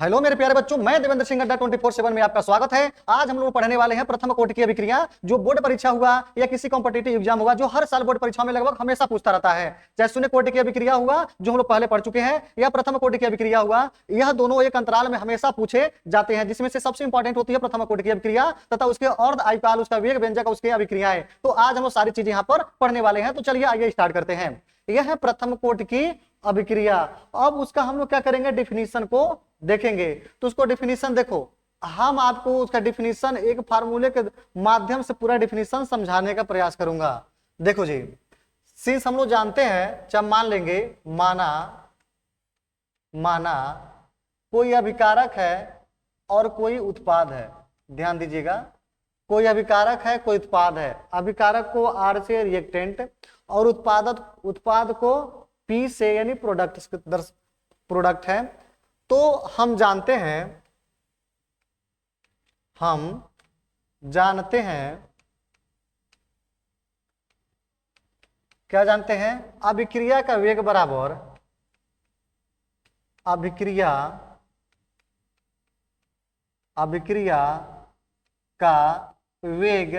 Hello मेरे प्यारे बच्चों, मैं देवेंद्र सिंह अड्डा 24/7 में आपका स्वागत है। आज हम लोग पढ़ने वाले हैं प्रथम कोटि की अभिक्रिया, जो बोर्ड परीक्षा हुआ या किसी कॉम्पिटिटिव एग्जाम हुआ, जो हर साल बोर्ड परीक्षा में लगभग हमेशा पूछता रहता है। चाहे शून्य कोटि की अभिक्रिया हुआ जो हम लोग पहले पढ़ चुके हैं, या प्रथम कोटि की अभिक्रिया हुआ, यह दोनों एक अंतराल में हमेशा पूछे जाते हैं, जिसमें से सबसे इंपॉर्टेंट होती है प्रथम कोटि की अभिक्रिया तथा उसके अर्ध आयुकाल, उसका वेग व्यंजक, उसकी अभिक्रियाएं। तो आज हम लोग सारी चीजें यहाँ पर पढ़ने वाले हैं। तो चलिए आइए स्टार्ट करते हैं। यह है प्रथम कोटि की अभिक्रिया। अब उसका हम लोग क्या करेंगे, डिफिनीशन को देखेंगे। तो उसको डिफिनीशन देखो, हम आपको उसका डिफिनीशन एक फार्मूले के माध्यम से पूरा डिफिनीशन समझाने का प्रयास करूंगा। देखो जी, सिंस हम लोग जानते हैं, जब मान लेंगे, माना माना कोई अभिकारक है और कोई उत्पाद है। ध्यान दीजिएगा, कोई अभिकारक है, कोई उत्पाद है। अभिकारक को आर से रिएक्टेंट और उत्पाद को पी से, यानी प्रोडक्ट है। तो हम जानते हैं क्या जानते हैं, अभिक्रिया का वेग बराबर अभिक्रिया का वेग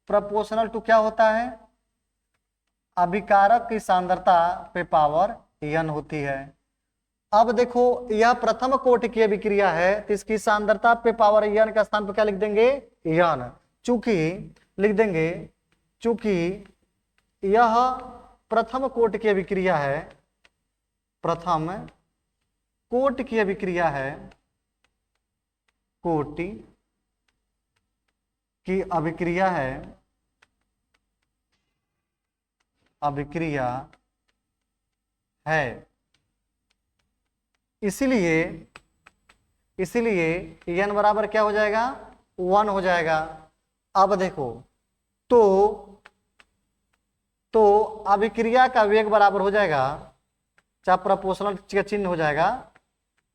प्रोपोर्शनल टू क्या होता है, अभिकारक की सांद्रता पे पावर n होती है। अब देखो, यह प्रथम कोटि की अभिक्रिया है, तो इसकी सांद्रता पे पावर n का स्थान पर क्या लिख देंगे, n। चूंकि यह प्रथम कोटि की अभिक्रिया है, प्रथम कोटि की अभिक्रिया है, कोटि की अभिक्रिया है, इसलिए n बराबर क्या हो जाएगा, 1 हो जाएगा। अब देखो, तो अभिक्रिया का वेग बराबर हो जाएगा, चाहे प्रोपोर्शनल का चिन्ह हो जाएगा,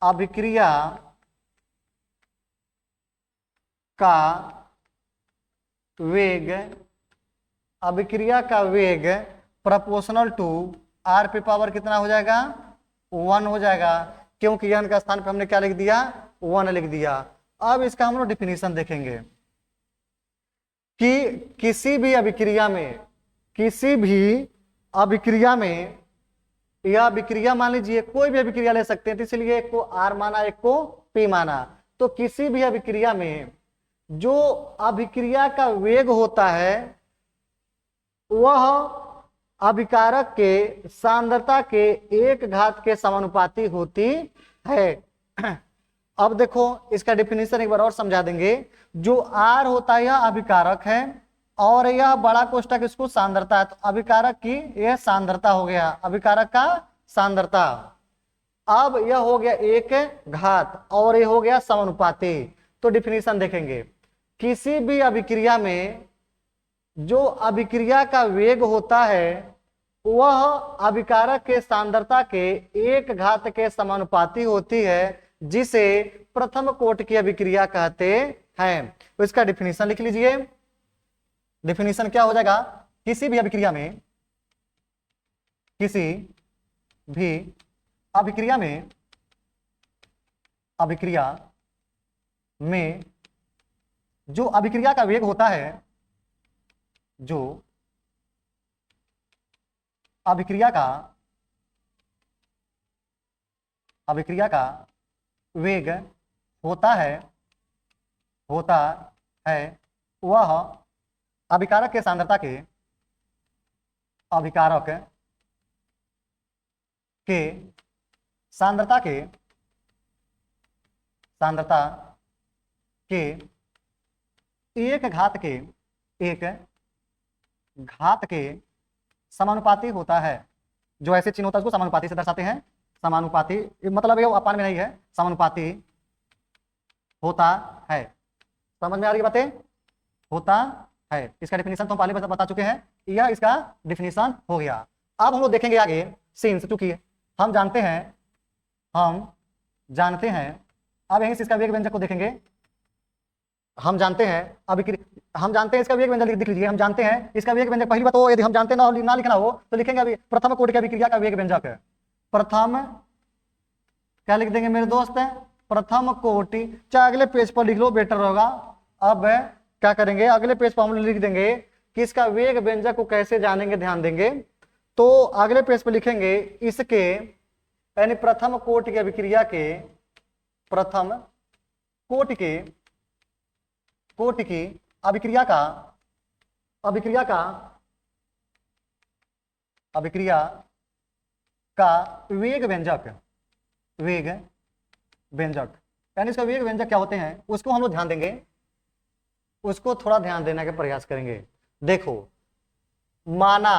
अभिक्रिया का वेग प्रोपोर्शनल टू आर पे पावर कितना हो जाएगा, 1 हो जाएगा, क्योंकि n का स्थान पे हमने क्या लिख दिया, 1 लिख दिया। अब इसका हम लोग डिफिनीशन देखेंगे कि किसी भी अभिक्रिया में यह अभिक्रिया, मान लीजिए कोई भी अभिक्रिया ले सकते हैं, तो इसलिए एक को R माना, एक को P माना। तो किसी भी अभिक्रिया में जो अभिक्रिया का वेग होता है वह अभिकारक के सांद्रता के 1 घात के समानुपाती होती है। अब देखो, इसका डिफिनीशन एक बार और समझा देंगे। जो R होता है यह अभिकारक है, और यह बड़ा कोष्ठक इसको सांद्रता है। तो अभिकारक की यह सांद्रता हो गया, अभिकारक का सांद्रता। अब यह हो गया 1 घात और यह हो गया समानुपाती। तो डिफिनीशन देखेंगे, किसी भी अभिक्रिया में जो अभिक्रिया का वेग होता है वह अभिकारक के सांद्रता के 1 घात के समानुपाती होती है, जिसे प्रथम कोटि की अभिक्रिया कहते हैं। तो इसका डिफिनीशन लिख लीजिए। डिफिनीशन क्या हो जाएगा, किसी भी अभिक्रिया में जो अभिक्रिया का वेग होता है, जो अभिक्रिया का वेग होता है वह अभिकारक के सांद्रता के 1 घात के समानुपाती होता है। जो ऐसे चिन्ह होता है उसको समानुपाती से दर्शाते हैं। समानुपाती मतलब ये अपान में नहीं है, समानुपाती होता है। समझ में आ रही बातें, होता है। इसका डिफिनीशन तो हम पहले बता चुके हैं, यह इसका डिफिनीशन हो गया। अब हम लोग देखेंगे आगे, सिंस चूंकि हम जानते हैं, अब यहीं से इसका वेग व्यंजक को देखेंगे। हम जानते हैं इसका वेग व्यंजक लिख लीजिए। हम जानते हैं इसका वेग व्यंजक, पहली बात तो यदि हम जानते ना लिखना हो तो लिखेंगे अभी प्रथम कोटि की अभिक्रिया का वेग व्यंजक है। प्रथम क्या लिख देंगे मेरे दोस्त, प्रथम कोटि, चाहे अगले पेज पर लिख लो बेटर होगा। अब क्या करेंगे, अगले पेज पर हम लिख देंगे कि इसका वेग व्यंजक को कैसे जानेंगे, ध्यान देंगे। तो अगले पेज पर लिखेंगे इसके यानी प्रथम कोटि की अभिक्रिया के, प्रथम कोटि के कोटि की अभिक्रिया का वेग व्यंजक यानी इसका वेग व्यंजक क्या होते हैं उसको हम लोग ध्यान देंगे, उसको थोड़ा ध्यान देने का प्रयास करेंगे। देखो माना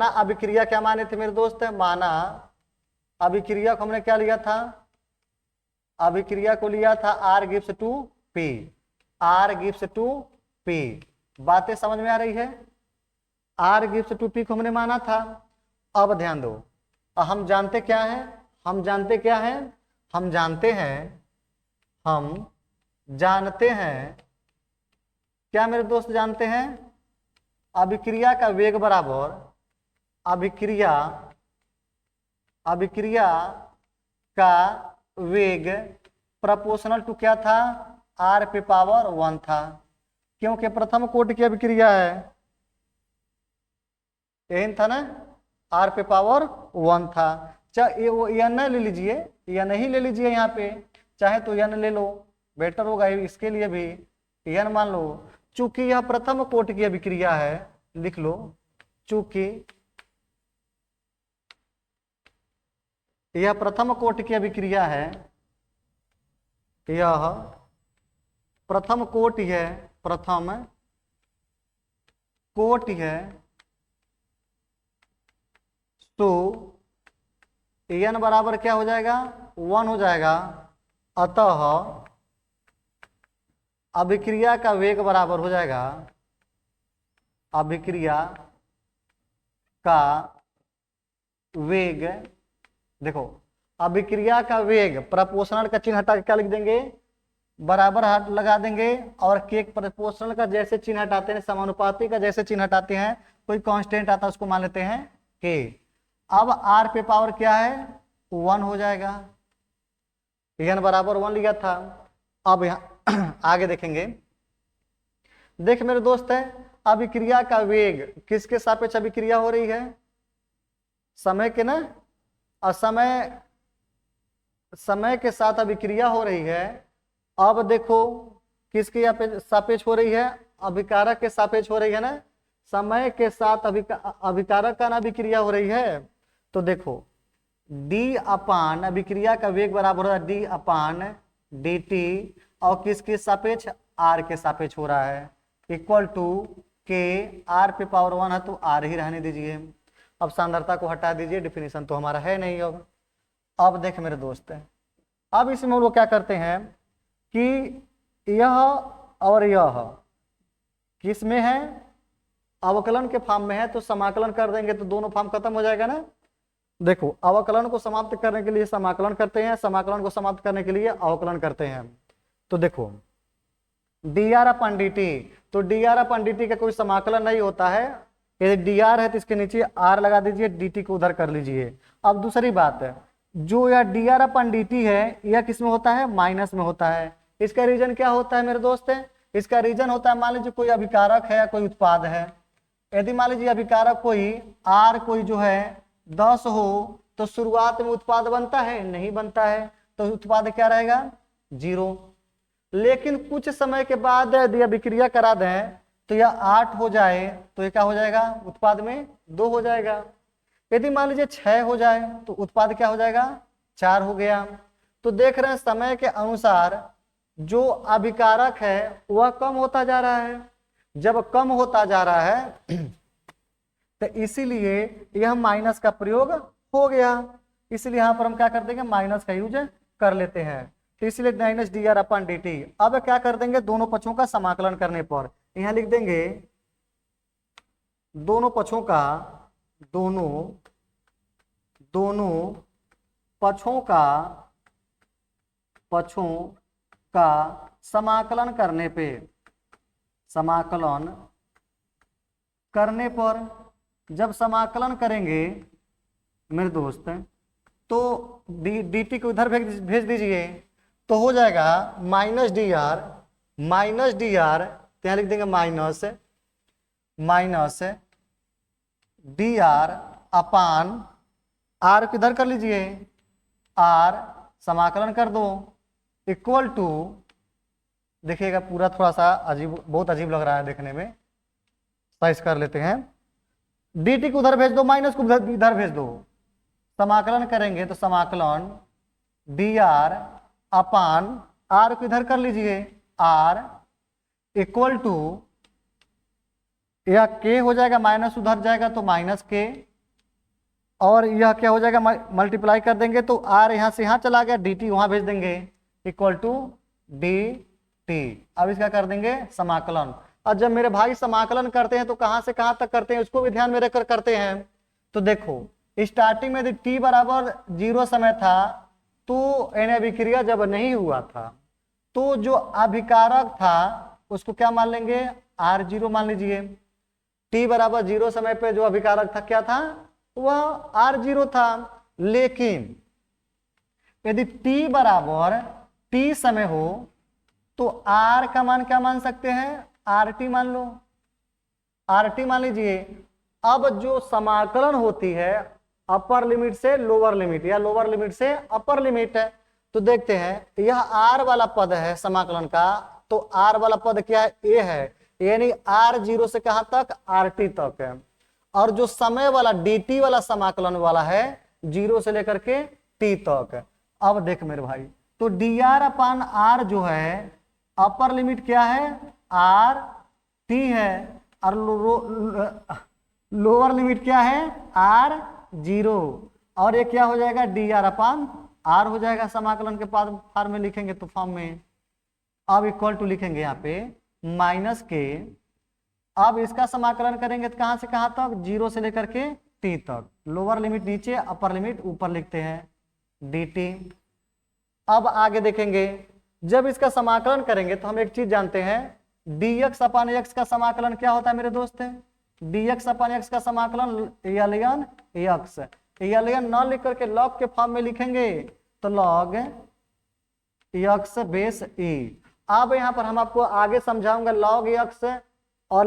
अभिक्रिया क्या माने थे मेरे दोस्त, माना अभिक्रिया को हमने क्या लिया था, अभिक्रिया को लिया था R gives to P, R gives to P। बातें समझ में आ रही है, R gives to P को हमने माना था। अब ध्यान दो, हम जानते क्या है, हम जानते हैं क्या मेरे दोस्त जानते हैं, अभिक्रिया का वेग बराबर अभिक्रिया का वेग प्रोपोर्शनल टू क्या था, R पे पावर 1 था, क्योंकि प्रथम कोटि की अभिक्रिया है, यही था ना, R पे पावर 1 था। चाहे वो n ले लीजिए या नहीं ले लीजिए, यहाँ पे चाहे तो n ले लो, बेटर होगा इसके लिए भी, n मान लो। चूंकि यह प्रथम कोटि की अभिक्रिया है, लिख लो, चूंकि यह प्रथम कोटि की अभिक्रिया है, यह प्रथम कोटि है, प्रथम कोटि है, तो n बराबर क्या हो जाएगा, 1 हो जाएगा। अतः अभिक्रिया का वेग बराबर हो जाएगा, अभिक्रिया का वेग, देखो अभिक्रिया का वेग प्रोपोर्शनल का चिन्ह हटा के क्या लिख देंगे, बराबर हाथ लगा देंगे, और के प्रोपोर्शनल का जैसे चिन्ह हटाते हैं, समानुपाती का जैसे चिन्ह हटाते हैं, कोई कांस्टेंट आता है उसको मान लेते हैं के। अब R पे पावर क्या है, 1 हो जाएगा, n बराबर 1 लिया था। अब यहाँ आगे देखेंगे, देख मेरे दोस्त है, अभिक्रिया का वेग किसके सापेक्ष अभिक्रिया हो रही है, समय के ना, और समय के साथ अभिक्रिया हो रही है। अब देखो किसके सापेक्ष हो रही है, अभिकारक के सापेक्ष हो रही है ना, समय के साथ अभिकारक का ना अभिक्रिया हो रही है। तो देखो d अपान अभिक्रिया का वेग बराबर हो रहा है d अपान dt, और किसके सापेक्ष, r के सापेक्ष हो रहा है, इक्वल टू के, r पे पावर 1 है तो r ही रहने दीजिए। अब सांद्रता को हटा दीजिए, डिफिनीशन तो हमारा है नहीं। अब देख मेरे दोस्त, अब इसमें वो क्या करते हैं कि यह और यह किस में है, अवकलन के फॉर्म में है, तो समाकलन कर देंगे तो दोनों फॉर्म खत्म हो जाएगा ना। देखो अवकलन को समाप्त करने के लिए समाकलन करते हैं, समाकलन को समाप्त करने के लिए अवकलन करते हैं। तो देखो dr अपन dt, तो dr अपन dt का कोई समाकलन नहीं होता है, यदि dr है तो इसके नीचे r लगा दीजिए, dt को उधर कर लीजिए। अब दूसरी बात है, जो यह dr अपन dt है, यह किस में होता है, माइनस में होता है। इसका रीजन क्या होता है मेरे दोस्त, इसका रीजन होता है, मान लीजिए कोई अभिकारक है, कोई उत्पाद है, यदि मान लीजिए अभिकारक कोई r कोई जो है 10 हो, तो शुरुआत में उत्पाद बनता है, नहीं बनता है, तो उत्पाद क्या रहेगा, 0। लेकिन कुछ समय के बाद यदि अभिक्रिया करा दें तो यह 8 हो जाए, तो ये क्या हो जाएगा, उत्पाद में 2 हो जाएगा। यदि मान लीजिए 6 हो जाए तो उत्पाद क्या हो जाएगा, 4 हो गया। तो देख रहे हैं समय के अनुसार जो अभिकारक है वह कम होता जा रहा है। जब कम होता जा रहा है तो इसीलिए यह माइनस का प्रयोग हो गया, इसलिए यहां पर हम क्या कर देंगे, माइनस का यूज कर लेते हैं। तो इसलिए माइनस dr अपन dt। अब क्या कर देंगे, दोनों पक्षों का समाकलन करने पर यहां लिख देंगे दोनों पक्षों का, दोनों पक्षों का समाकलन करने पर जब समाकलन करेंगे मेरे दोस्त, तो डी टी को उधर भेज दीजिए, तो हो जाएगा माइनस डी आर, तो यहाँ लिख देंगे minus D R upon R को इधर कर लीजिए, आर समाकलन कर दो इक्वल टू, देखिएगा पूरा थोड़ा सा अजीब, बहुत अजीब लग रहा है देखने में, साइज कर लेते हैं। डी टी को उधर भेज दो, माइनस को इधर भेज दो, समाकलन करेंगे तो समाकलन डी आर अपान आर को इधर कर लीजिए, आर इक्वल टू, यह के हो जाएगा, माइनस उधर जाएगा तो माइनस के, और यह क्या हो जाएगा, मल्टीप्लाई कर देंगे तो आर यहां से यहां चला गया, डी टी वहां भेज देंगे इक्वल टू डी टी। अब इसका कर देंगे समाकलन। और जब मेरे भाई समाकलन करते हैं तो कहां से कहां तक करते हैं उसको भी ध्यान में रखकर करते हैं। तो देखो स्टार्टिंग में यदि टी बराबर 0 समय था तो यानी अभिक्रिया जब नहीं हुआ था तो जो अभिकारक था उसको क्या मान लेंगे, R0 मान लीजिए। टी बराबर 0 समय पे जो अभिकारक था क्या था, वह R0 था। लेकिन यदि टी बराबर टी समय हो तो आर का मान क्या मान सकते हैं, RT मान लो, RT मान लीजिए। अब जो समाकलन होती है अपर लिमिट से लोअर लिमिट या लोअर लिमिट से अपर लिमिट है, तो देखते हैं यह आर वाला पद है समाकलन का, तो आर वाला पद क्या है, ए है, यानी R0 से कहां तक, RT तक है। और जो समय वाला dt वाला समाकलन वाला है 0 से लेकर के t तक। अब देख मेरे भाई, तो dr अपान r जो है अपर लिमिट क्या है, RT है, और लोअर लिमिट क्या है, R0, और ये क्या हो जाएगा, dr अपान r हो जाएगा। समाकलन के फॉर्म में लिखेंगे तो फॉर्म में, अब इक्वल टू लिखेंगे यहाँ पे माइनस के, अब इसका समाकलन करेंगे तो कहां से कहां तक, 0 से लेकर के t तक, लोअर लिमिट नीचे अपर लिमिट ऊपर लिखते हैं dt। अब आगे देखेंगे जब इसका समाकलन करेंगे तो हम एक चीज जानते हैं, dx अपान x का समाकलन क्या होता है मेरे दोस्त, dx अपान x का समाकलन ln x, ln न लिख करके log के फॉर्म में लिखेंगे तो log x बेस e। अब यहाँ पर हम आपको आगे समझाऊंगा log x और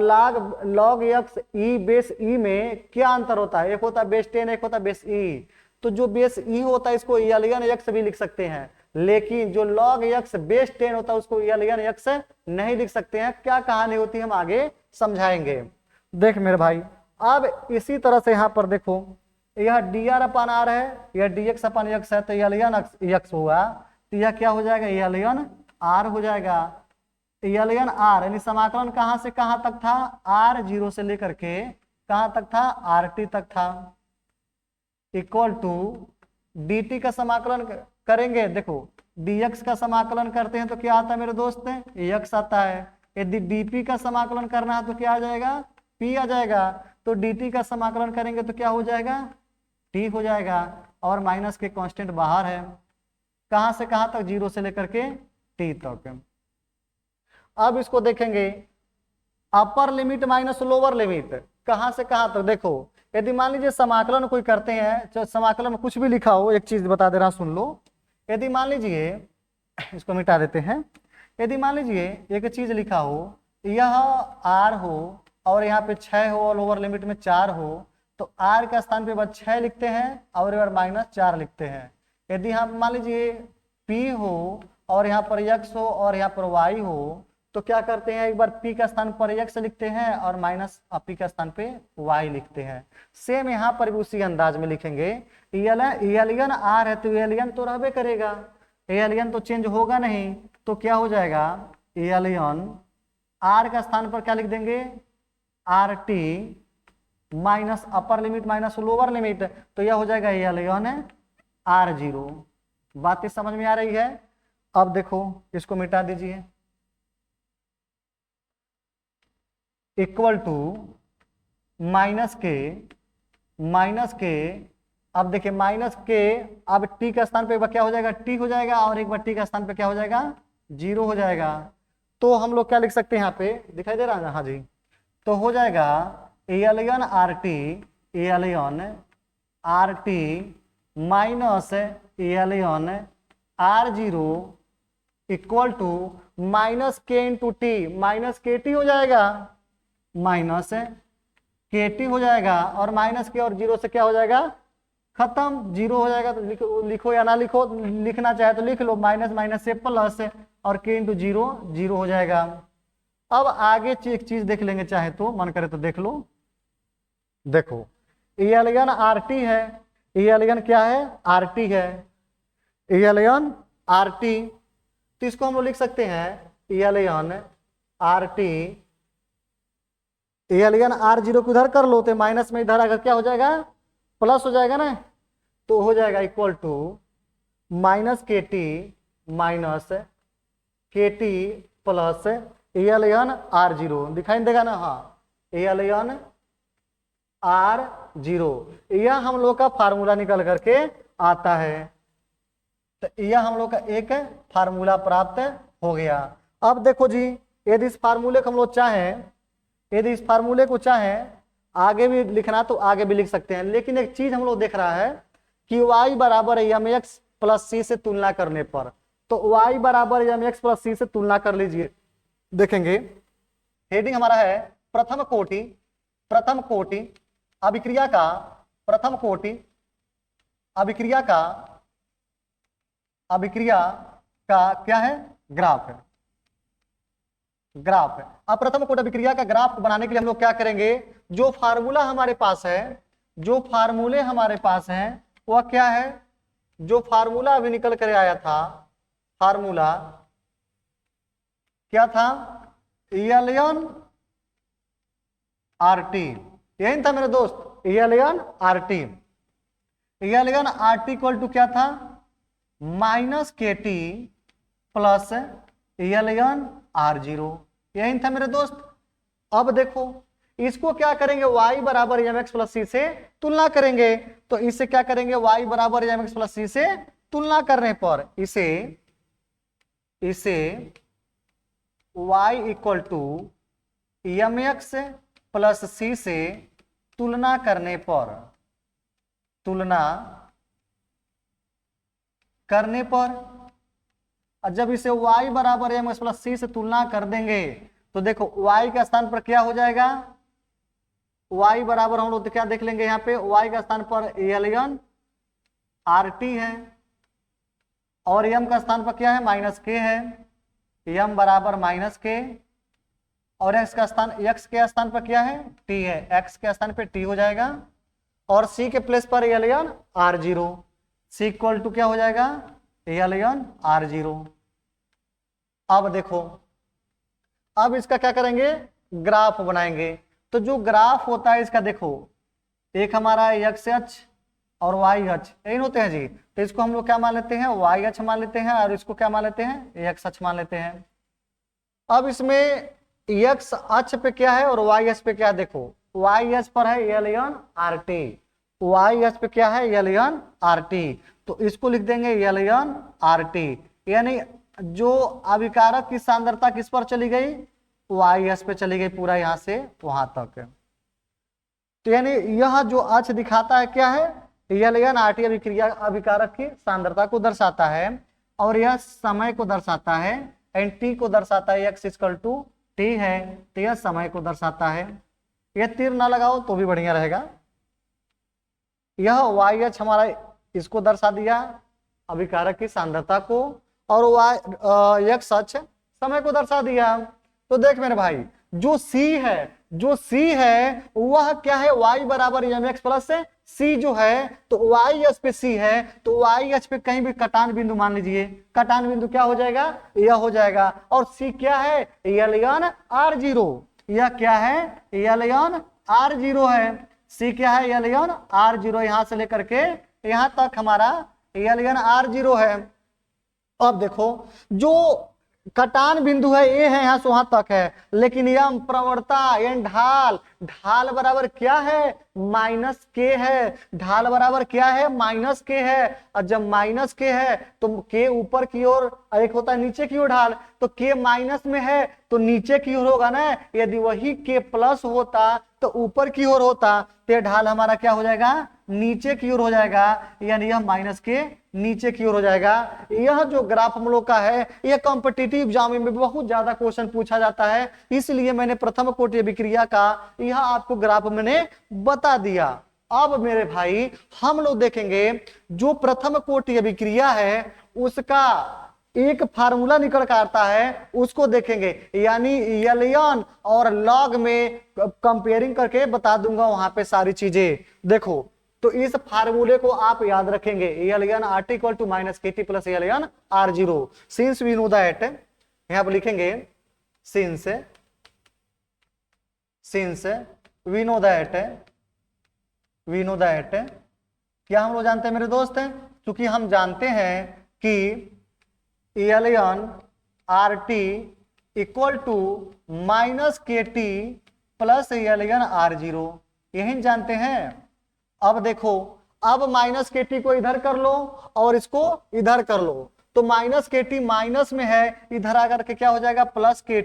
log x e base e में क्या अंतर होता है, एक होता है बेस 10, एक होता है बेस e। तो जो बेस e होता है इसको ln x भी लिख सकते हैं, लेकिन जो log x बेस 10 होता है उसको ln x नहीं लिख सकते हैं। क्या कहानी होती है हम आगे समझाएंगे। देख मेरे भाई, अब इसी तरह से यहाँ पर देखो, यह dr अपान r है, यह dx अपान x है, तो ln x हुआ, तो यह क्या हो जाएगा, ln r हो जाएगा। ln r यानी समाकलन कहां से कहां तक था, R0 से लेकर के कहां तक था, RT तक था, इक्वल टू dt का समाकलन करेंगे। देखो dx का समाकलन करते हैं तो क्या आता है मेरे दोस्त, x आता है। यदि dp का समाकलन करना है तो क्या आ जाएगा, p आ जाएगा। तो dt का समाकलन करेंगे तो क्या हो जाएगा, t हो जाएगा, और माइनस के कांस्टेंट बाहर है, कहां से कहां तक, 0 से लेकर के t तक। अब इसको देखेंगे upper limit minus lower limit, कहां से कहां तक। देखो यदि मान लीजिए समाकलन कोई करते हैं, समाकलन में कुछ भी लिखा हो, एक चीज बता दे रहा सुन लो। यदि मान लीजिए, इसको मिटा देते हैं, यदि मान लीजिए एक चीज लिखा हो, यह r हो और यहाँ पे 6 हो और लोअर लिमिट में 4 हो, तो r के स्थान पे बस 6 लिखते हैं और एक बार -4 लिखते हैं। यदि हम मान लीजिए p हो और यहाँ पर x हो और यहाँ पर y हो, तो क्या करते हैं, एक बार p का स्थान पर x लिखते हैं और माइनस p का स्थान पे y लिखते हैं। सेम यहाँ पर भी उसी अंदाज में लिखेंगे। ln r है तो ln तो रहबे करेगा, ln तो चेंज होगा नहीं, तो क्या हो जाएगा, ln r का स्थान पर क्या लिख देंगे, RT minus upper limit minus lower limit, तो यह हो जाएगा ln R0। बातें समझ में आ रही है। अब देखो इसको मिटा दीजिए, इक्वल टू माइनस के, अब देखिए माइनस के, अब t का स्थान पे एक बार क्या हो जाएगा, t हो जाएगा, और एक बार t का स्थान पे क्या हो जाएगा, 0 हो जाएगा। तो हम लोग क्या लिख सकते हैं, यहाँ पे दिखाई दे रहा है, हाँ जी, तो हो जाएगा ln RT minus Ln R0 equal to minus K into T, minus K T हो जाएगा, माइनस के टी हो जाएगा, और माइनस के और जीरो से क्या हो जाएगा, खत्म, जीरो हो जाएगा। तो लिखो या ना लिखो, लिखना चाहे तो लिख लो, माइनस माइनस से प्लस, और के इंटू जीरो जीरो हो जाएगा। अब आगे एक चीज देख लेंगे, चाहे तो मन करे तो देख लो। देखो Ln RT है, Ln क्या है, RT है, Ln RT, तो इसको हम लोग लिख सकते हैं Ln RT, Ln R0 को इधर कर लो तो माइनस में इधर अगर क्या हो जाएगा, प्लस हो जाएगा ना, तो हो जाएगा equal to minus K T minus K T plus Ln R0, दिखाई देगा ना, हाँ Ln R0, यह हम लोग का फार्मूला निकल करके आता है। तो यह हम लोग का एक फार्मूला प्राप्त हो गया। अब देखो जी, यदि इस फार्मूले को हम लोग चाहें, यदि इस फार्मूले को चाहें आगे भी लिखना तो आगे भी लिख सकते हैं, लेकिन एक चीज हम लोग देख रहा है कि y बराबर एम एक्स प्लस सी से तुलना करने पर, तो y बराबर एम एक्स प्लस सी से तुलना कर लीजिए। देखेंगे हेडिंग हमारा है प्रथम कोटि अभिक्रिया का, प्रथम कोटि अभिक्रिया का क्या है, ग्राफ है, ग्राफ है। अब प्रथम कोटि अभिक्रिया का ग्राफ बनाने के लिए हम लोग क्या करेंगे, जो फार्मूला हमारे पास है, जो फार्मूले हमारे पास हैं वह क्या है, जो फार्मूला अभी निकल कर आया था, फार्मूला क्या था, Ln RT, यही था मेरे दोस्त, Ln RT, Ln RT equal to क्या था, minus K T plus Ln R0, यही था मेरे दोस्त। अब देखो इसको क्या करेंगे, y बराबर एम एक्स प्लस सी से तुलना करेंगे, तो इससे क्या करेंगे, y बराबर एम एक्स प्लस सी से तुलना करने पर इसे y equal to M X plus C से तुलना करने पर, जब इसे y बराबर एम एक्स प्लस सी से तुलना कर देंगे तो देखो y के स्थान पर क्या हो जाएगा, y बराबर हम लोग क्या देख लेंगे, यहाँ पे y का स्थान पर Ln RT है, और m का स्थान पर क्या है, माइनस के है, m बराबर माइनस के, और x के स्थान पर क्या है, t है, x के स्थान पे t हो जाएगा, और c के प्लेस पर Ln R0, c equal to क्या हो जाएगा, Ln R0। अब देखो, अब इसका क्या करेंगे, ग्राफ बनाएंगे। तो जो ग्राफ होता है इसका देखो, एक हमारा एक्स अक्ष और वाई अक्ष यही होते हैं जी, तो इसको हम लोग क्या मान लेते हैं, वाई अक्ष मान लेते हैं, और इसको क्या मान लेते हैं, एक्स अक्ष मान लेते हैं। अब इसमें एक्स अक्ष पे क्या है और वाई अक्ष पे क्या है, देखो वाई अक्ष पर है Ln RT, वाई अक्ष पे क्या है, Ln RT, तो इसको लिख देंगे Ln RT, यानी जो अभिकारक की सांद्रता किस पर चली गई, वाई अक्ष पे चली गई, पूरा यहां से वहां तक। तो यानी यह जो अक्ष दिखाता है क्या है, Ln RT अभिकारक की सांद्रता को दर्शाता है, और यह समय को दर्शाता है, एंड टी को दर्शाता है, x इक्वल टू टी है, तो यह समय को दर्शाता है। यह तीर ना लगाओ तो भी बढ़िया रहेगा। यह y अक्ष हमारा इसको दर्शा दिया, अभिकारक की सांद्रता को, और x अक्ष समय को दर्शा दिया। तो देख मेरे भाई, जो C है वह क्या है, y बराबर एम एक्स प्लस C जो है, तो y अक्ष पे C है, तो y अक्ष पे कहीं भी कटान बिंदु मान लीजिए, कटान बिंदु क्या हो जाएगा, यह हो जाएगा, और C क्या है, Ln R0, यह क्या है, Ln R0 है, C क्या है, Ln R0, यहां से लेकर के यहां तक हमारा Ln R0 है। अब देखो जो कटान बिंदु है ए है, यहां से वहां तक है, लेकिन यम प्रवणता यानी ढाल बराबर क्या है, माइनस के है, ढाल बराबर क्या है, माइनस के है, और जब माइनस के है तो के ऊपर की ओर, एक होता है नीचे की ओर ढाल, तो के माइनस में है तो नीचे की ओर होगा ना, यदि वही के प्लस होता तो ऊपर की ओर होता, तो ढाल हमारा क्या हो जाएगा, नीचे की ओर हो जाएगा, यानी यह माइनस के नीचे की ओर हो जाएगा। यह जो ग्राफ हम लोग का है, यह कॉम्पिटिटिव एग्जाम में बहुत ज्यादा क्वेश्चन पूछा जाता है, इसलिए मैंने प्रथम कोटि अभिक्रिया का यह आपको ग्राफ मैंने बता दिया। अब मेरे भाई हम लोग देखेंगे जो प्रथम कोटि अभिक्रिया है उसका एक फार्मूला निकल कर आता है, उसको देखेंगे, यानी एलियन और लॉग में कंपेयरिंग करके बता दूंगा वहां पे सारी चीजें। देखो तो इस फार्मूले को आप याद रखेंगे, alien R T equal to minus K T plus alien R zero. Since we know that, यहां पर लिखेंगे सिंस वी नो दैट क्या हम लोग जानते हैं मेरे दोस्त, क्योंकि हम जानते हैं कि alien R T equal to minus K T plus alien R zero, यही जानते हैं। अब देखो, अब माइनस के टी को इधर कर लो और इसको इधर कर लो, तो माइनस के टी माइनस में है, इधर आकर के क्या हो जाएगा plus K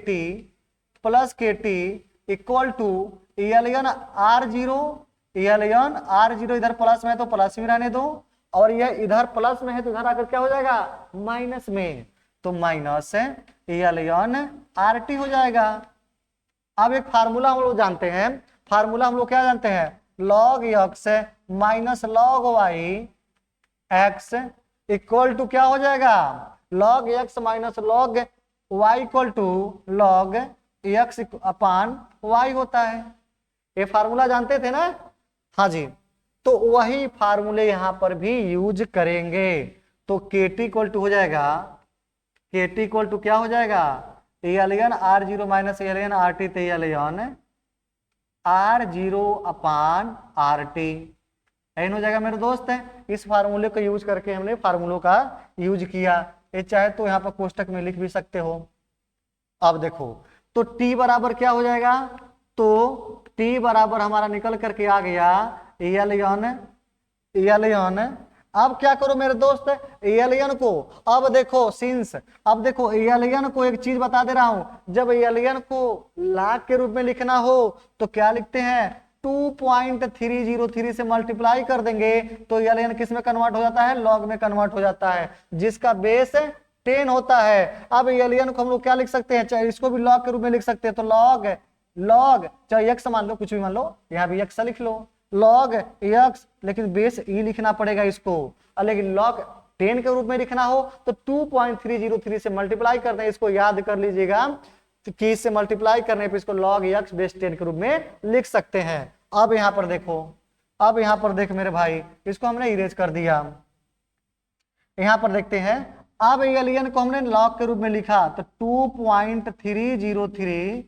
T equal to ln R zero, इधर प्लस में है तो प्लस में रहने दो, और यह इधर प्लस में है तो इधर आकर क्या हो जाएगा माइनस में, तो माइनस एलियन आर टी हो जाएगा। अब एक फार्मूला हम लोग जानते हैं, फार्मूला हम लोग क्या जानते हैं, log X minus log Y X equal to क्या हो जाएगा, log X minus log Y equal to log X upon Y होता है। ये फार्मूला जानते थे ना, हाँ जी, तो वही फार्मूले यहां पर भी यूज करेंगे। तो के टी इक्वल टू हो जाएगा, के टी इक्वल टू क्या हो जाएगा, ln R zero minus ln R T, ln R zero upon R T, N हो जाएगा मेरे दोस्त। है इस फार्मूले को यूज करके हमने फार्मूलों का यूज किया, ये चाहे तो यहाँ पर कोष्टक में लिख भी सकते हो। अब देखो तो t बराबर क्या हो जाएगा, तो t बराबर हमारा निकल करके आ गया एलियन। अब क्या करो मेरे दोस्त, एलियन को, अब देखो सिंस, अब देखो एलियन को एक चीज बता दे रहा हूं, जब एलियन को लाख के रूप में लिखना हो तो क्या लिखते हैं, 2.303 से मल्टीप्लाई कर देंगे तो एलियन किस में कन्वर्ट हो जाता है, लॉग में कन्वर्ट हो जाता है, जिसका बेस 10 होता है। अब एलियन को हम लोग क्या लिख सकते हैं, चाहे इसको भी लॉग के रूप में लिख सकते हैं, तो लॉग चाहे एक्स मान लो, कुछ भी मान लो, यहाँ भी एक्स लिख लो, लॉग एक्स, लेकिन बेस ई लिखना पड़ेगा इसको, लेकिन लॉग 10 के रूप में लिखना हो तो 2.303 से मल्टीप्लाई करते हैं, इसको याद कर लीजिएगा कि इससे मल्टीप्लाई करने पे इसको लॉग एक्स बेस 10 के रूप में लिख सकते हैं। अब यहां पर देखो, अब यहां पर देख मेरे भाई, इसको हमने इरेज कर दिया, यहां पर देखते हैं, अब एलियन को हमने लॉग के रूप में लिखा तो 2.303,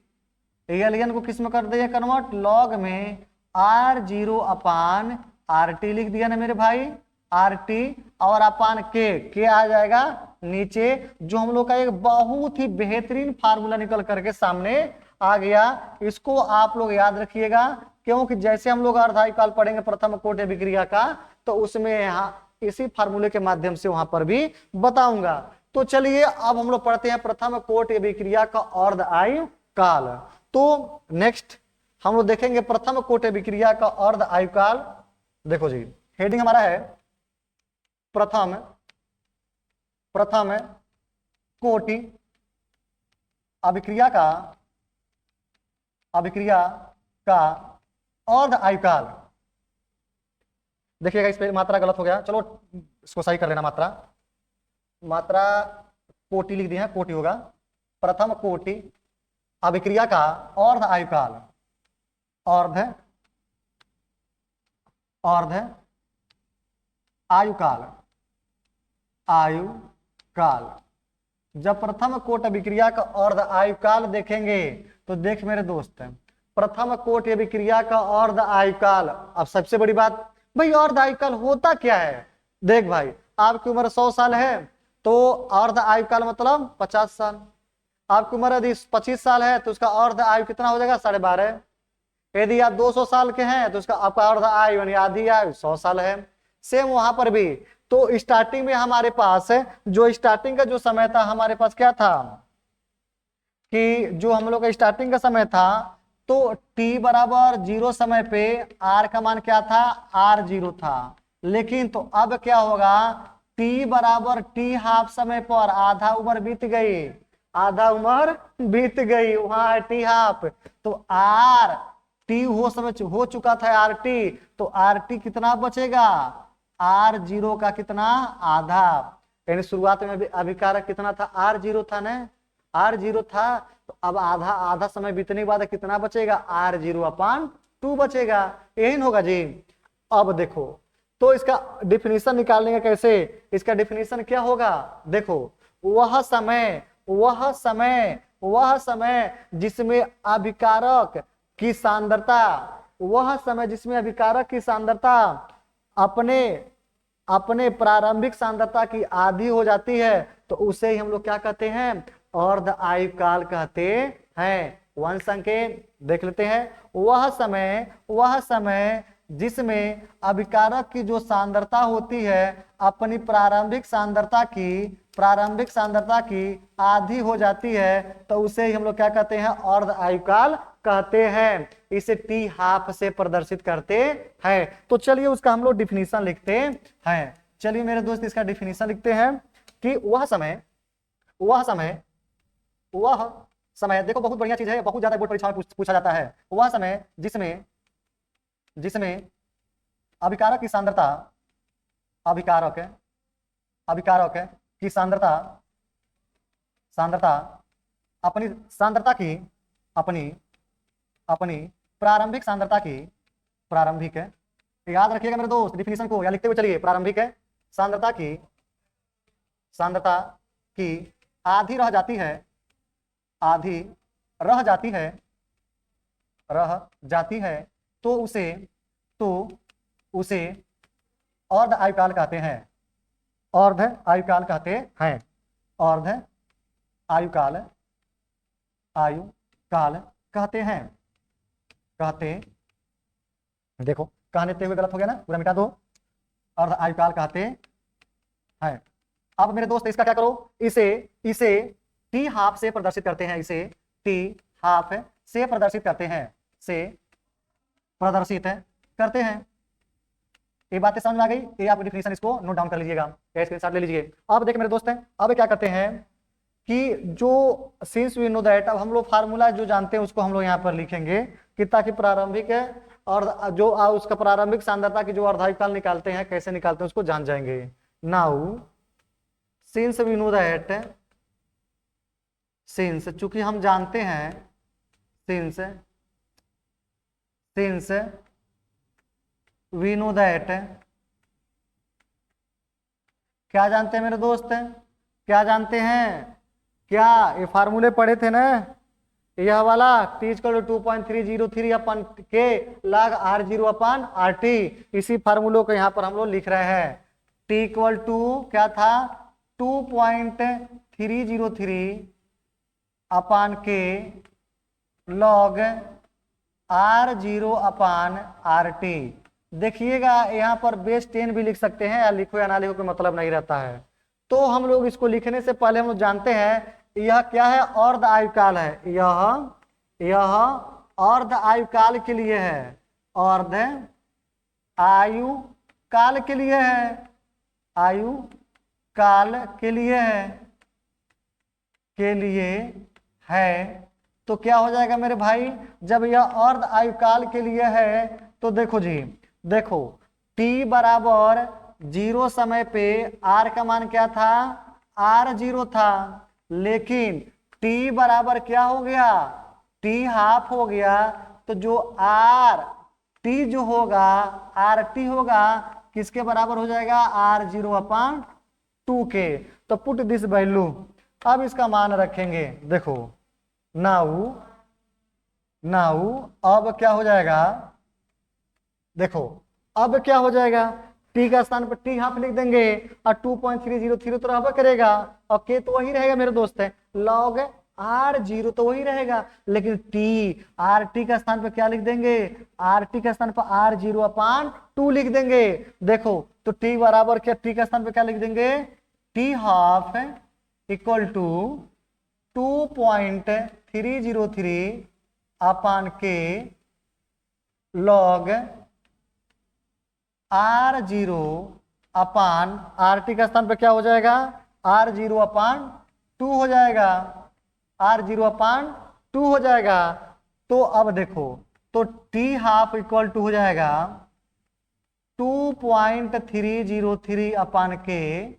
एलियन को किस में कर दिया कन्वर्ट, लॉग में R zero upon R T लिख दिया ना मेरे भाई, आर टी और अपान के आ जाएगा नीचे, जो हम लोग का एक बहुत ही बेहतरीन फार्मूला निकल करके सामने आ गया। इसको आप लोग याद रखिएगा, क्योंकि जैसे हम लोग अर्धायुकाल पढ़ेंगे प्रथम कोटि अभिक्रिया का, तो उसमें यहाँ इसी फार्मूले के माध्यम से वहां पर भी बताऊंगा। तो चलिए अब हम लोग पढ़ते हैं प्रथम कोटि अभिक्रिया का अर्ध आयु काल। तो नेक्स्ट हम लोग देखेंगे प्रथम कोटि अभिक्रिया का अर्ध आयु काल। देखो जी, हेडिंग हमारा है प्रथम कोटि अभिक्रिया का अर्ध आयु काल। देखिएगा इस पे मात्रा गलत हो गया, चलो इसको सही कर लेना, मात्रा कोटि लिख दिया है, कोटि होगा, प्रथम कोटि अभिक्रिया का अर्ध आयु काल, अर्ध आयु काल। जब प्रथम कोटि अभिक्रिया का अर्ध आयु काल देखेंगे तो देख मेरे दोस्त, प्रथम कोटि अभिक्रिया का अर्ध आयु काल। अब सबसे बड़ी बात भाई, अर्ध आयु काल होता क्या है, देख भाई आपकी उम्र 100 साल है तो अर्ध आयु काल मतलब 50 साल, आपकी उम्र यदि 25 साल है तो उसका अर्ध आयु कितना हो जाएगा 12.5। यदि आप 200 साल के हैं तो उसका आपका अर्ध आयु यानी आधी आयु 100 साल है। सेम वहां पर भी, तो स्टार्टिंग में हमारे पास जो स्टार्टिंग का जो समय था, हमारे पास क्या था कि जो हम लोग का स्टार्टिंग का समय था तो t बराबर 0 समय पे r का मान क्या था, r0 था। लेकिन तो अब क्या होगा, t बराबर t हाफ समय पर आधा उम्र बीत गई, आधा उम्र बीत गई, वहां है t हाफ। तो r t हो समय हो चुका था आर टी, तो आर टी कितना बचेगा, r0 का कितना, आधा। यानी शुरुआत में अभिकारक कितना था, r0 था ना, r0 था। तो अब आधा आधा समय बीतने के बाद कितना बचेगा, r0/2 बचेगा। यही होगा जी। अब देखो तो इसका डिफिनीशन निकालने का कैसे, इसका डिफिनीशन क्या होगा, देखो वह समय जिसमें अभिकारक की सांद्रता, वह समय जिसमें अभिकारक की सांद्रता अपने अपने प्रारंभिक सांद्रता की आधी हो जाती है, तो उसे ही हम लोग क्या कहते हैं, अर्ध आयुकाल कहते हैं। वन संकेत देख लेते हैं, वह समय जिसमें अभिकारक की जो सांद्रता होती है अपनी प्रारंभिक सांद्रता की आधी हो जाती है, तो उसे ही हम लोग क्या कहते हैं, अर्ध आयुकाल कहते हैं। इसे टी हाफ से प्रदर्शित करते हैं। तो चलिए उसका हम लोग डिफिनीशन लिखते हैं। चलिए मेरे दोस्त इसका डिफिनीशन लिखते हैं कि वह समय देखो बहुत बढ़िया चीज है, बहुत ज्यादा बोर्ड परीक्षा में पूछा जाता है। वह समय जिसमें अभिकारक की सांद्रता अभिकारक की सांद्रता अपनी सांद्रता की अपनी प्रारंभिक याद रखिएगा मेरे दोस्त डिफिनीशन को, या लिखते हुए चलिए, प्रारंभिक सांद्रता की आधी रह जाती है, तो उसे अर्ध आयुकाल कहते हैं। अर्ध आयुकाल कहते हैं। देखो कहने हुए गलत हो गया ना, पूरा मिटा दो, अर्ध आयुकाल कहते हैं। अब मेरे दोस्त इसका क्या करो, इसे टी हाफ से प्रदर्शित करते हैं, इसे टी हाफ से प्रदर्शित करते हैं। ये बातें समझ में आ गई, ये आप डिफिनीशन इसको नोट डाउन कर लीजिएगा या स्क्रीनशॉट ले लीजिए। अब देखिए मेरे दोस्त अब क्या करते हैं कि जो सिंस वी नो दैट, अब हम लोग फार्मूला जो जानते हैं उसको हम लोग यहाँ पर लिखेंगे कि ताकि प्रारंभिक और जो उसका प्रारंभिक सांद्रता की जो अर्धायुकाल निकालते हैं, कैसे निकालते हैं उसको जान जाएंगे। Now since we know that, since चूंकि हम जानते हैं, सिंस वी नो दैट, क्या जानते हैं मेरे दोस्त, क्या जानते हैं, क्या ये फार्मूले पढ़े थे ना, यह वाला t = 2.303 अपन के log r0/rt, इसी फार्मूलों को यहाँ पर हम लोग लिख रहे हैं। t = क्या था, 2.303 अपन के log r0/rt। देखिएगा यहाँ पर बेस 10 भी लिख सकते हैं, या लिखो या ना लिखो कोई मतलब नहीं रहता है। तो हम लोग इसको लिखने से पहले हम लोग जानते हैं यह क्या है, अर्ध आयुकाल है। यह अर्ध आयुकाल के लिए है, अर्ध आयुकाल के लिए है, आयुकाल के लिए है। तो क्या हो जाएगा मेरे भाई, जब यह अर्ध आयुकाल के लिए है तो देखो जी, देखो t बराबर 0 समय पे r का मान क्या था, r0 था। लेकिन t बराबर क्या हो गया, t हाफ हो गया, तो जो t जो होगा, rt होगा, किसके बराबर हो जाएगा, r0/2 के। तो पुट दिस वैल्यू, अब इसका मान रखेंगे। देखो नाउ अब क्या हो जाएगा, देखो अब क्या हो जाएगा, t का स्थान पर t हाफ लिख देंगे और 2.303 तो रहबा करेगा, और k तो वही रहेगा मेरे दोस्त है, log r0 तो वही रहेगा, लेकिन rt का स्थान पर क्या लिख देंगे, rt का स्थान पर r0/2 लिख देंगे। देखो तो t बराबर क्या, t का स्थान पर क्या लिख देंगे, t हाफ = 2.303 अपान के लॉग R0 अपान RT का स्थान पे क्या हो जाएगा, R0 अपान 2 हो जाएगा, R0 अपान 2 हो जाएगा। तो अब देखो, तो T हाफ इक्वल टू हो जाएगा 2.303 अपान के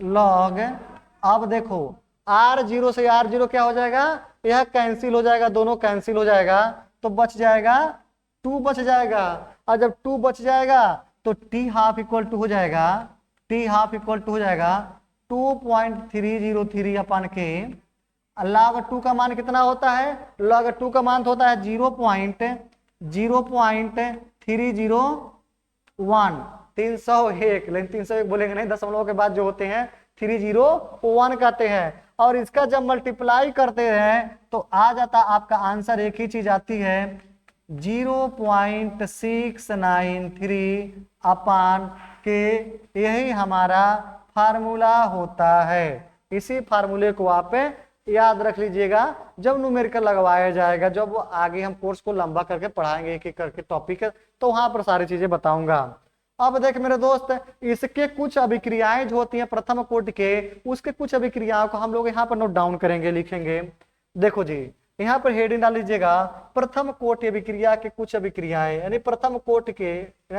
लॉग। अब देखो R0 से R0 क्या हो जाएगा, यह कैंसिल हो जाएगा, दोनों कैंसिल हो जाएगा, तो बच जाएगा 2 बच जाएगा। और जब 2 बच जाएगा तो T हाफ इक्वल टू हो जाएगा, T हाफ इक्वल टू हो जाएगा 2.303 अपान के लॉग 2 का मान कितना होता है, लॉग 2 का मान तो होता है 0.0.301, 301, लेकिन 301 बोलेंगे नहीं, दशमलव के बाद जो होते हैं 301 कहते हैं। और इसका जब मल्टीप्लाई करते हैं तो आ जाता आपका आंसर, एक ही चीज आती है 0.693 अपान के। यही हमारा फार्मूला होता है। इसी फार्मूले को आप याद रख लीजिएगा जब न्यूमेरिकल लगवाया जाएगा, जब वो आगे हम कोर्स को लंबा करके पढ़ाएंगे एक एक करके टॉपिक, तो वहां पर सारी चीजें बताऊंगा। अब देख मेरे दोस्त, इसके कुछ अभिक्रियाएं जो होती हैं प्रथम कोटि के, उसके कुछ अभिक्रियाओं को हम लोग यहाँ पर नोट डाउन करेंगे, लिखेंगे। देखो जी, यहाँ पर हेडिंग डाल लीजिएगा प्रथम कोटि अभिक्रिया के कुछ अभिक्रियाएं, यानी प्रथम कोटि के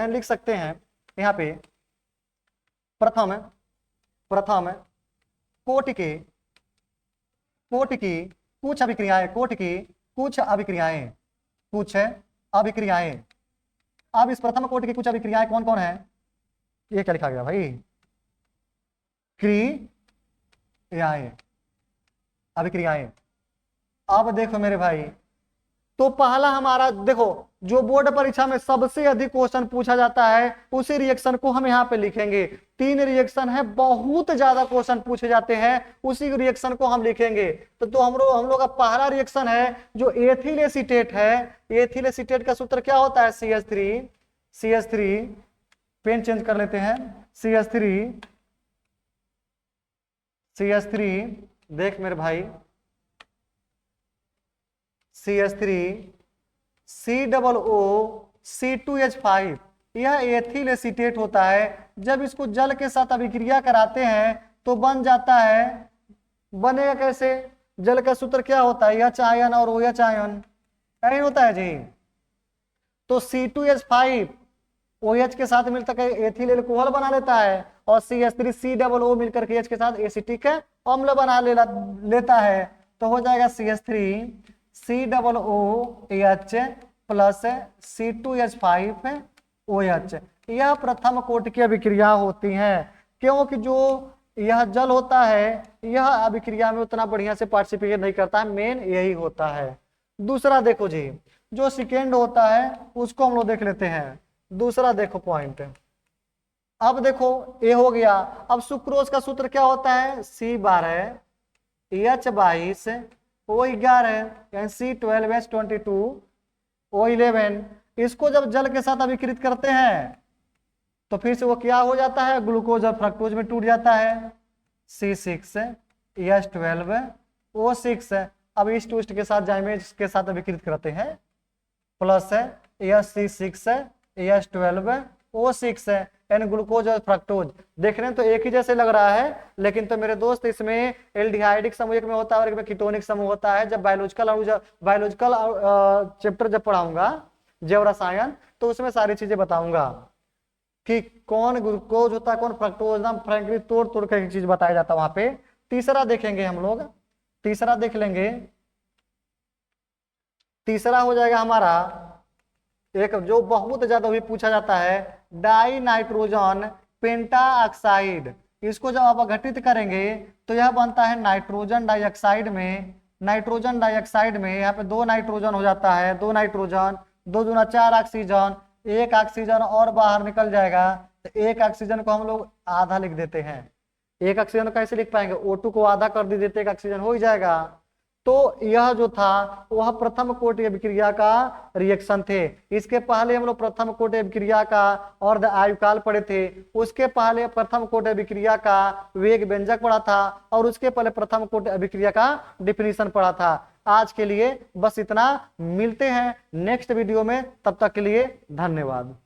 लिख सकते हैं यहाँ पे प्रथम कोटि की कुछ अभिक्रियाएं, कोटि की कुछ अभिक्रियाएं, अब इस प्रथम कोटि की कुछ अभिक्रियाएं कौन कौन है, ये क्या लिखा गया भाई, क्रियाएं, अभिक्रियाएं। अब देखो मेरे भाई, तो पहला हमारा देखो, जो बोर्ड परीक्षा में सबसे अधिक क्वेश्चन पूछा जाता है उसी रिएक्शन को हम यहाँ पे लिखेंगे। 3 रिएक्शन है, बहुत ज्यादा क्वेश्चन पूछे जाते हैं, उसी रिएक्शन को हम लिखेंगे। तो हम लोग का पहला रिएक्शन है जो एथिल एसीटेट है। एथिल एसीटेट का सूत्र क्या होता है, CH3, पेन चेंज कर लेते हैं, CH3 देख मेरे भाई, CH3 COO C2H5, यह एथिल एसीटेट होता है। जब इसको जल के साथ अभिक्रिया कराते हैं तो बन जाता है, बनेगा कैसे, जल का सूत्र क्या होता है, H आयन और OH आयन, यही होता है जी। तो C2H5 OH के साथ मिलकर एथिल एल्कोहल बना लेता है, और CH3 COO मिलकर के H के साथ एसिटिक अम्ल बना लेता है। तो हो जाएगा CH3 COOH प्लस C2H5OH। यह प्रथम कोटि की अभिक्रिया होती है, क्योंकि जो यह जल होता है यह अभिक्रिया में उतना बढ़िया से पार्टिसिपेट नहीं करता है, मेन यही होता है। दूसरा देखो जी, जो सेकेंड होता है उसको हम लोग देख लेते हैं। दूसरा देखो पॉइंट, अब देखो ये हो गया। अब सुक्रोज का सूत्र क्या होता है, C12H22 O11 यानी C12H22O11। इसको जब जल के साथ अभिक्रित करते हैं तो फिर से वो क्या हो जाता है, ग्लूकोज और फ्रक्टोज में टूट जाता है, C6H12O6। अब इस ट्विस्ट के साथ जाइमेज के साथ अभिक्रित करते हैं, प्लस C6H12O6 यानी ग्लूकोज और फ्रक्टोज। देखने तो एक ही जैसे लग रहा है, लेकिन तो मेरे दोस्त इसमें एल्डिहाइडिक समूह एक में होता है और एक में कीटोनिक समूह होता है। जब बायोलॉजिकल चैप्टर जब पढ़ाऊंगा जैव रसायन, तो उसमें सारी चीजें बताऊंगा कि कौन ग्लूकोज होता है, कौन फ्रक्टोज, ना फ्रैंकली तोड़ तोड़ कर एक चीज बताया जाता है वहां पे। तीसरा देखेंगे हम लोग, तीसरा देख लेंगे। तीसरा हो जाएगा हमारा एक जो बहुत ज्यादा भी पूछा जाता है, डाई नाइट्रोजन पेंटा ऑक्साइड। इसको जब आप घटित करेंगे तो यह बनता है नाइट्रोजन डाइऑक्साइड में। नाइट्रोजन डाइऑक्साइड में यहाँ पे 2 नाइट्रोजन हो जाता है, 2 नाइट्रोजन, 2 दूना 4 ऑक्सीजन, 1 ऑक्सीजन और बाहर निकल जाएगा। तो 1 ऑक्सीजन को हम लोग आधा लिख देते हैं। 1 ऑक्सीजन कैसे लिख पाएंगे, O2 को आधा कर देते 1 ऑक्सीजन हो ही जाएगा। तो यह जो था वह प्रथम कोटि अभिक्रिया का रिएक्शन थे। इसके पहले हम लोग प्रथम कोटि अभिक्रिया का और आयुकाल पढ़े थे, उसके पहले प्रथम कोटि अभिक्रिया का वेग व्यंजक पढ़ा था, और उसके पहले प्रथम कोटि अभिक्रिया का डिफिनीशन पढ़ा था। आज के लिए बस इतना, मिलते हैं नेक्स्ट वीडियो में, तब तक के लिए धन्यवाद।